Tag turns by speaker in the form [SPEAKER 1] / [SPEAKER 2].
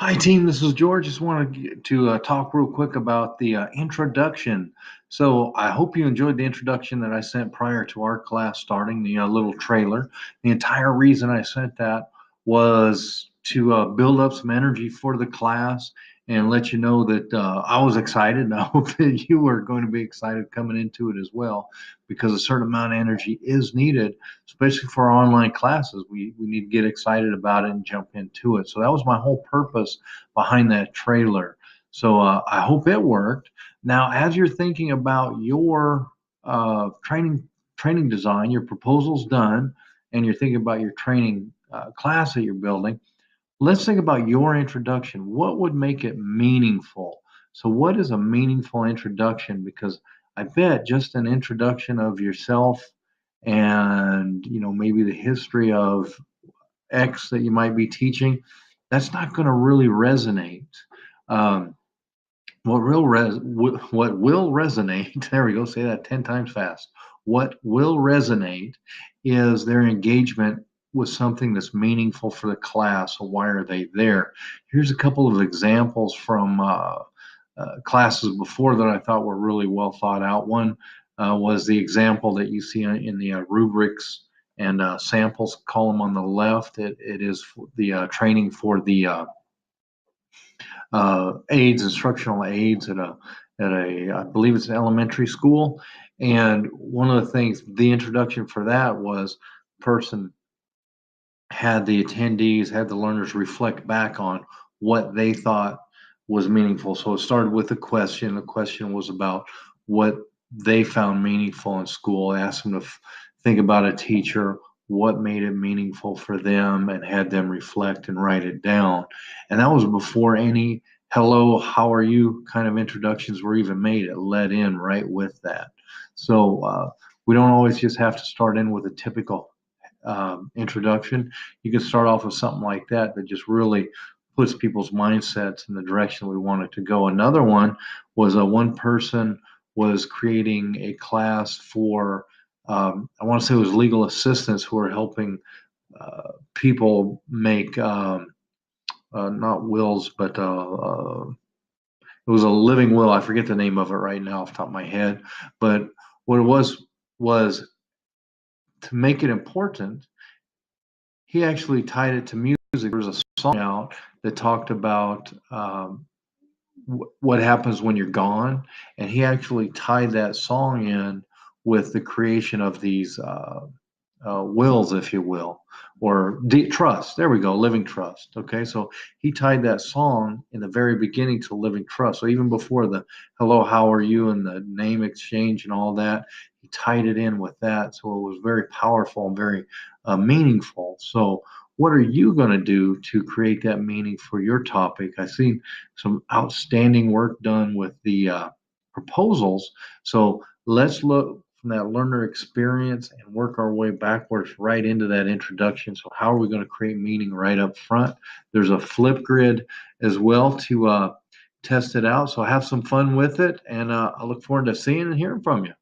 [SPEAKER 1] Hi, team. This is George. Just wanted to talk real quick about the introduction. So I hope you enjoyed the introduction that I sent prior to our class starting, the little trailer. The entire reason I sent that was to build up some energy for the class and let you know that I was excited, and I hope that you are going to be excited coming into it as well, because a certain amount of energy is needed, especially for our online classes. We need to get excited about it and jump into it. So that was my whole purpose behind that trailer. So I hope it worked. Now, as you're thinking about your training design, your proposal's done, and you're thinking about your training class that you're building, let's think about your introduction. What would make it meaningful? So, what is a meaningful introduction? Because I bet just an introduction of yourself and maybe the history of X that you might be teaching, that's not going to really resonate. Um, what will resonate? There we go. Say that 10 times fast. What will resonate is their engagement with something that's meaningful for the class. So why are they there? Here's a couple of examples from classes before that I thought were really well thought out. One was the example that you see in the rubrics and samples column on the left. It is the training for the instructional aides at a I believe it's an elementary school. And one of the things, the introduction for that was person had the attendees, had the learners reflect back on what they thought was meaningful. So it started with a question. The question was about what they found meaningful in school. I asked them to think about a teacher, what made it meaningful for them, and had them reflect and write it down. And that was before any hello, how are you kind of introductions were even made. It led in right with that. So we don't always just have to start in with a typical introduction. You can start off with something like that that just really puts people's mindsets in the direction we want it to go. Another one was one person was creating a class for, I want to say it was legal assistants who are helping people make not wills, but it was a living will. I forget the name of it right now off the top of my head. But what it was to make it important, he actually tied it to music. There was a song out that talked about what happens when you're gone, and he actually tied that song in with the creation of these wills, if you will, or trust. There we go, living trust. Okay, so he tied that song in the very beginning to living trust. So even before the hello, how are you, and the name exchange and all that, he tied it in with that. So it was very powerful and very meaningful. So what are you going to do to create that meaning for your topic? I've seen some outstanding work done with the proposals. So let's look from that learner experience and work our way backwards right into that introduction. So how are we going to create meaning right up front? There's a flip grid as well to test it out. So have some fun with it, and I look forward to seeing and hearing from you.